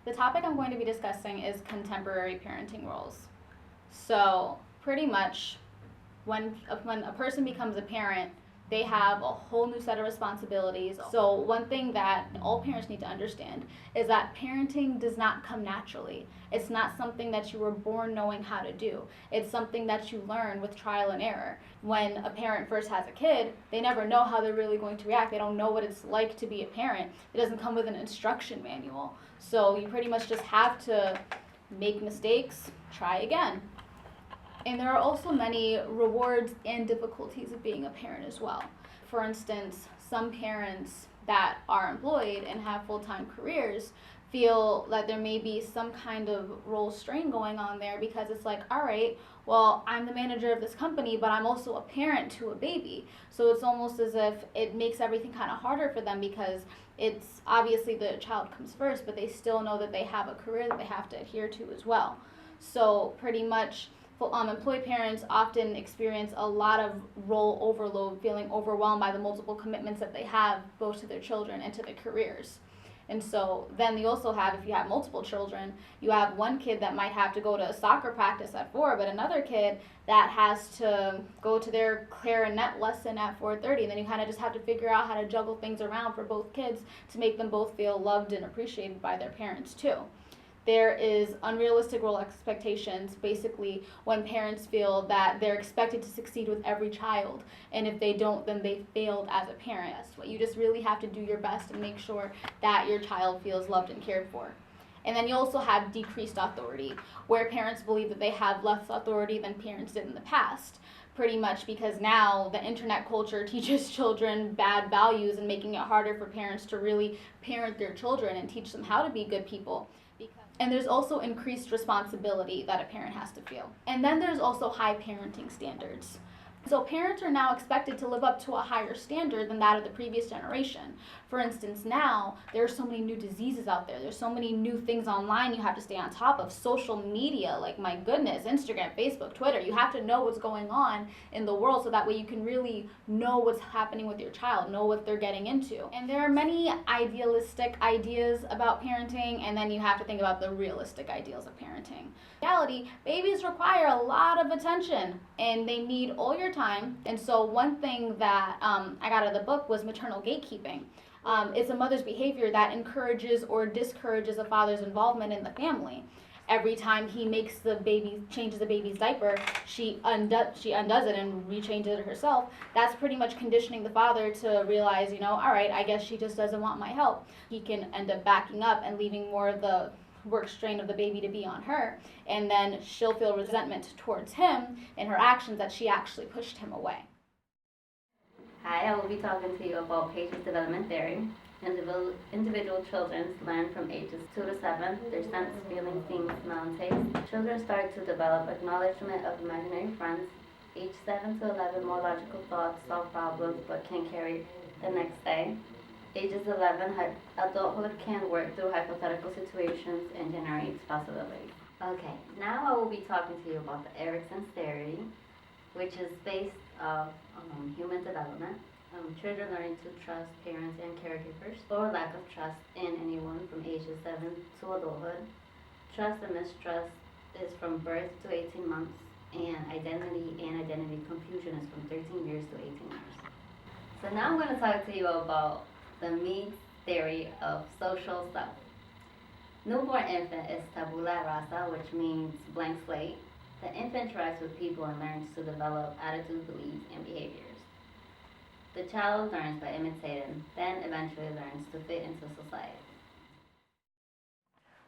The topic I'm going to be discussing is contemporary parenting roles. So, pretty much, when a person becomes a parent, they have a whole new set of responsibilities. So, one thing that all parents need to understand is that parenting does not come naturally. It's not something that you were born knowing how to do. It's something that you learn with trial and error. When a parent first has a kid, they never know how they're really going to react. They don't know what it's like to be a parent. It doesn't come with an instruction manual. So, you pretty much just have to make mistakes, try again. And there are also many rewards and difficulties of being a parent as well. For instance, some parents that are employed and have full-time careers feel that there may be some kind of role strain going on there because it's like, all right, well, I'm the manager of this company, but I'm also a parent to a baby. So it's almost as if it makes everything kind of harder for them because it's obviously the child comes first, but they still know that they have a career that they have to adhere to as well. So pretty much, employed parents often experience a lot of role overload, feeling overwhelmed by the multiple commitments that they have both to their children and to their careers. And so then you also have, if you have multiple children, you have one kid that might have to go to soccer practice at 4, but another kid that has to go to their clarinet lesson at 4:30. And then you kind of just have to figure out how to juggle things around for both kids to make them both feel loved and appreciated by their parents too. There is unrealistic role expectations, basically when parents feel that they're expected to succeed with every child, and if they don't, then they failed as a parent. You just really have to do your best and make sure that your child feels loved and cared for. And then you also have decreased authority, where parents believe that they have less authority than parents did in the past. Pretty much because now the internet culture teaches children bad values and making it harder for parents to really parent their children and teach them how to be good people. And there's also increased responsibility that a parent has to feel. And then there's also high parenting standards. So parents are now expected to live up to a higher standard than that of the previous generation. For instance, now there are so many new diseases out there. There's so many new things online you have to stay on top of. Social media, like my goodness, Instagram, Facebook, Twitter. You have to know what's going on in the world so that way you can really know what's happening with your child, know what they're getting into. And there are many idealistic ideas about parenting, and then you have to think about the realistic ideals of parenting. In reality, babies require a lot of attention and they need all your time. And so one thing that I got out of the book was maternal gatekeeping. It's a mother's behavior that encourages or discourages a father's involvement in the family. Every time he changes the baby's diaper, she undoes it and rechanges it herself. That's pretty much conditioning the father to realize, all right, I guess she just doesn't want my help. He can end up backing up and leaving more of the work strain of the baby to be on her, and then she'll feel resentment towards him and her actions that she actually pushed him away. Hi, I will be talking to you about Page's development theory. Individual children learn from ages 2 to 7, their sense, feeling, seeing, smell, and taste. Children start to develop acknowledgement of imaginary friends. Age 7 to 11, more logical thoughts, solve problems, but can carry the next day. Ages 11, adulthood can work through hypothetical situations and generates possibilities. Okay, now I will be talking to you about the Erikson's theory, which is based on human development. Children learning to trust parents and caregivers, or lack of trust in anyone from ages 7 to adulthood. Trust and mistrust is from birth to 18 months, and identity confusion is from 13 years to 18 years. So now I'm going to talk to you about the Mead's theory of social self. Newborn infant is tabula rasa, which means blank slate. The infant interacts with people and learns to develop attitudes, beliefs, and behaviors. The child learns by imitating, then eventually learns to fit into society.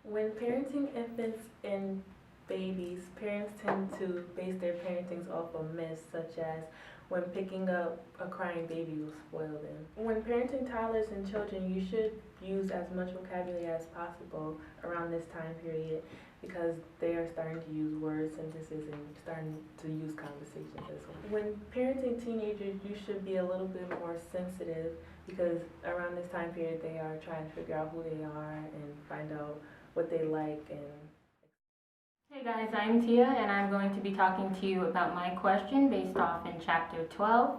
When parenting infants and babies, parents tend to base their parentings off of myths such as when picking up a crying baby will spoil them. When parenting toddlers and children, you should use as much vocabulary as possible around this time period because they are starting to use word sentences and starting to use conversations as well. When parenting teenagers, you should be a little bit more sensitive because around this time period they are trying to figure out who they are and find out what they like. Hey guys, I'm Tia and I'm going to be talking to you about my question based off in chapter 12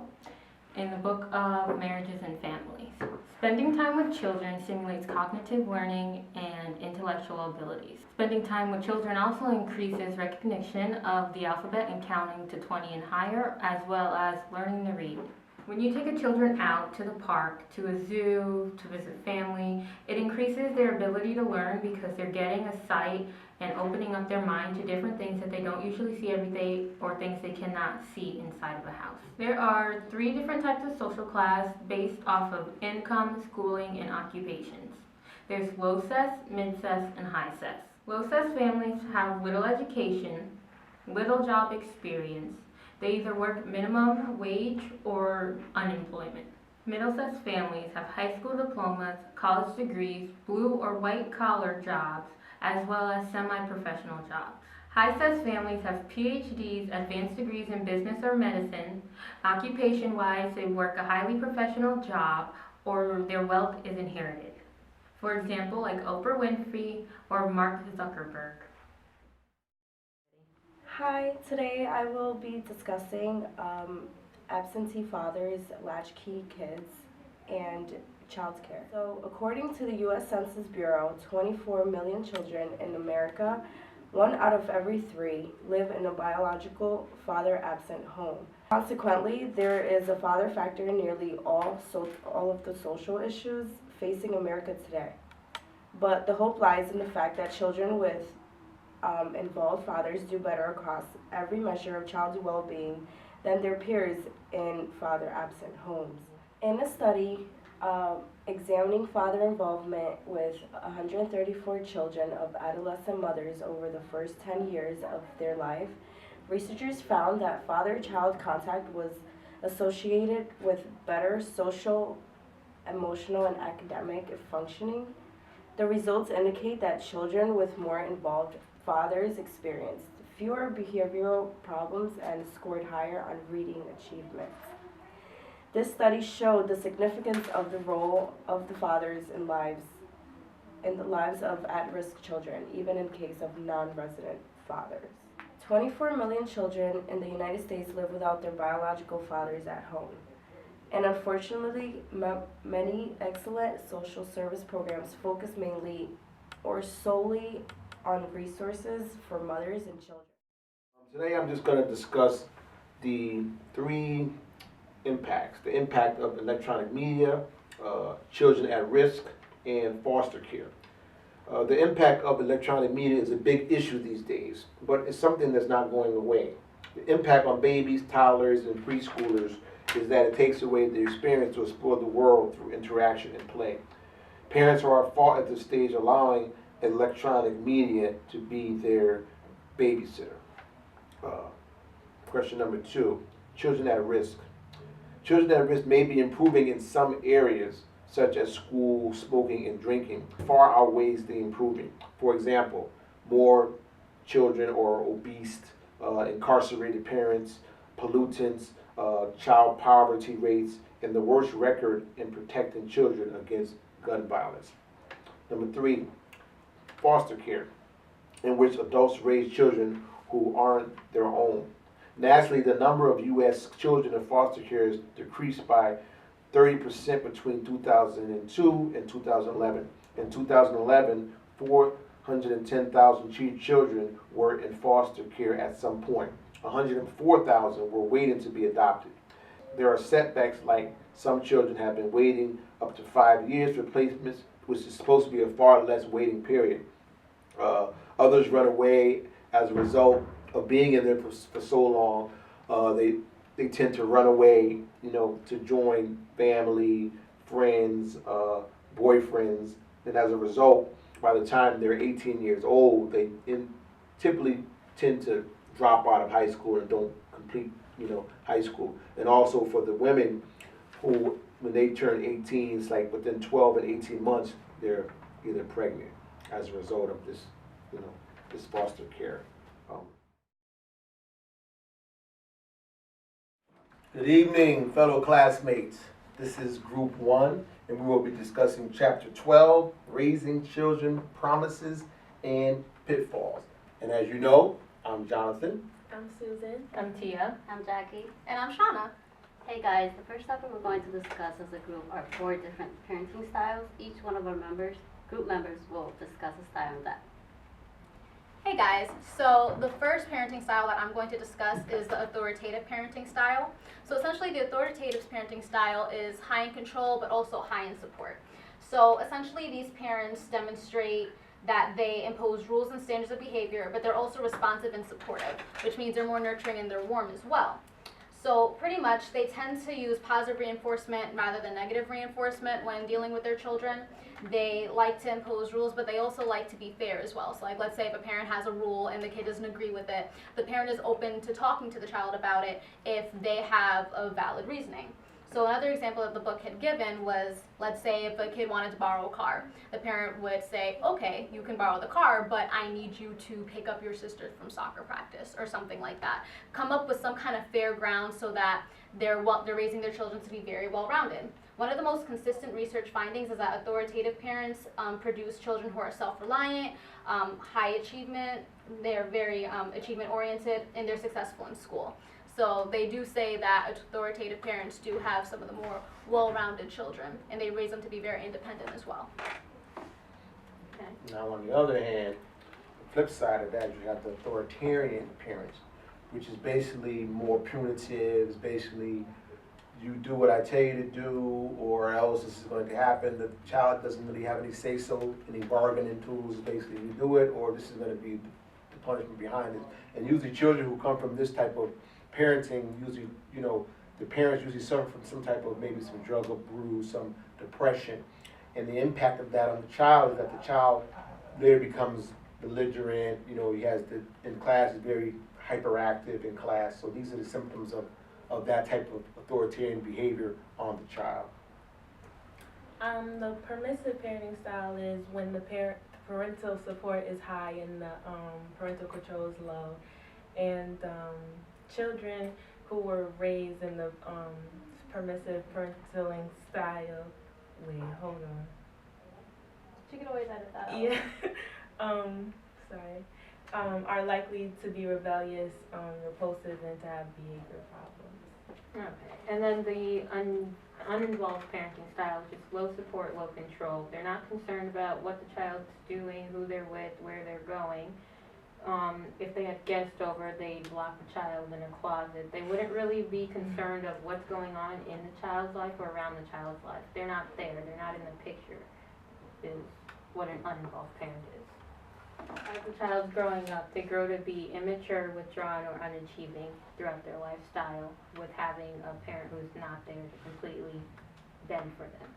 in the book of Marriages and Families. Spending time with children stimulates cognitive learning and intellectual abilities. Spending time with children also increases recognition of the alphabet and counting to 20 and higher, as well as learning to read. When you take a children out to the park, to a zoo, to visit family, it increases their ability to learn because they're getting a sight and opening up their mind to different things that they don't usually see every day or things they cannot see inside of a house. There are 3 different types of social class based off of income, schooling, and occupations. There's low cess, mid cess, and high cess. Low cess families have little education, little job experience. They either work minimum wage or unemployment. Middle cess families have high school diplomas, college degrees, blue or white collar jobs, as well as semi-professional jobs. High cess families have PhDs, advanced degrees in business or medicine. Occupation-wise, they work a highly professional job or their wealth is inherited. For example, like Oprah Winfrey or Mark Zuckerberg. Hi, today I will be discussing absentee fathers, latchkey kids, and childcare. So according to the U.S. Census Bureau, 24 million children in America, 1 out of every 3, live in a biological father-absent home. Consequently, there is a father factor in nearly all of the social issues facing America today. But the hope lies in the fact that children with involved fathers do better across every measure of child well-being than their peers in father-absent homes. In a study examining father involvement with 134 children of adolescent mothers over the first 10 years of their life, researchers found that father-child contact was associated with better social, emotional, and academic functioning. The results indicate that children with more involved fathers experienced fewer behavioral problems and scored higher on reading achievements. This study showed the significance of the role of the fathers in the lives of at-risk children, even in case of non-resident fathers. 24 million children in the United States live without their biological fathers at home. And unfortunately, many excellent social service programs focus mainly or solely on resources for mothers and children. Today I'm just going to discuss the 3 impacts. The impact of electronic media, children at risk, and foster care. The impact of electronic media is a big issue these days, but it's something that's not going away. The impact on babies, toddlers, and preschoolers is that it takes away the experience to explore the world through interaction and play. Parents are at fault at this stage allowing electronic media to be their babysitter. Question number 2, children at risk. Children at risk may be improving in some areas, such as school, smoking, and drinking, far outweighs the improving. For example, more children or obese, incarcerated parents, pollutants, child poverty rates, and the worst record in protecting children against gun violence. Number 3, foster care, in which adults raise children who aren't their own. Nationally, the number of U.S. children in foster care has decreased by 30% between 2002 and 2011. In 2011, 410,000 children were in foster care at some point. 104,000 were waiting to be adopted. There are setbacks, like some children have been waiting up to 5 years for placements, which is supposed to be a far less waiting period. Others run away as a result of being in there for so long. They tend to run away, to join family, friends, boyfriends, and as a result, by the time they're 18 years old, they typically tend to drop out of high school and don't complete, high school. And also for the women who, when they turn 18, it's like within 12 and 18 months, they're either pregnant as a result of this, this foster care. Good evening, fellow classmates. This is Group 1, and we will be discussing Chapter 12, Raising Children, Promises and Pitfalls. And as you know, I'm Jonathan. I'm Susan. I'm Tia. I'm Jackie. And I'm Shauna. Hey guys, the first topic we're going to discuss as a group are 4 different parenting styles. Each one of our group members will discuss a style in depth. Hey guys, so the first parenting style that I'm going to discuss is the authoritative parenting style. So essentially the authoritative parenting style is high in control but also high in support. So essentially these parents demonstrate that they impose rules and standards of behavior, but they're also responsive and supportive, which means they're more nurturing and they're warm as well. So pretty much they tend to use positive reinforcement rather than negative reinforcement when dealing with their children. They like to impose rules, but they also like to be fair as well. So like let's say if a parent has a rule and the kid doesn't agree with it, the parent is open to talking to the child about it if they have a valid reasoning. So another example that the book had given was, let's say if a kid wanted to borrow a car, the parent would say, okay, you can borrow the car, but I need you to pick up your sister from soccer practice or something like that. Come up with some kind of fair ground so that they're raising their children to be very well-rounded. One of the most consistent research findings is that authoritative parents produce children who are self-reliant, high achievement, they're very achievement-oriented, and they're successful in school. So they do say that authoritative parents do have some of the more well-rounded children, and they raise them to be very independent as well. Okay. Now, on the other hand, the flip side of that, you have the authoritarian parents, which is basically more punitive. It's basically, you do what I tell you to do, or else this is going to happen. The child doesn't really have any say-so, any bargaining tools. Basically, you do it, or this is going to be the punishment behind it. And usually children who come from this type of parenting, usually, you know, the parents usually suffer from some type of maybe some drug abuse, some depression. And the impact of that on the child is that the child later becomes belligerent, you know, he has in class is very hyperactive in class. So these are the symptoms of that type of authoritarian behavior on the child. The permissive parenting style is when the parental support is high and the parental control is low. And children who were raised in the permissive parenting style, wait, hold on. You could always edit that out. Yeah, are likely to be rebellious, repulsive, and to have behavior problems. Okay. And then the uninvolved parenting style is just low support, low control. They're not concerned about what the child's doing, who they're with, where they're going. If they had guests over, they'd lock the child in a closet. They wouldn't really be concerned of what's going on in the child's life or around the child's life. They're not there. They're not in the picture, is what an uninvolved parent is. As the child's growing up, they grow to be immature, withdrawn, or unachieving throughout their lifestyle, with having a parent who's not there to completely bend for them.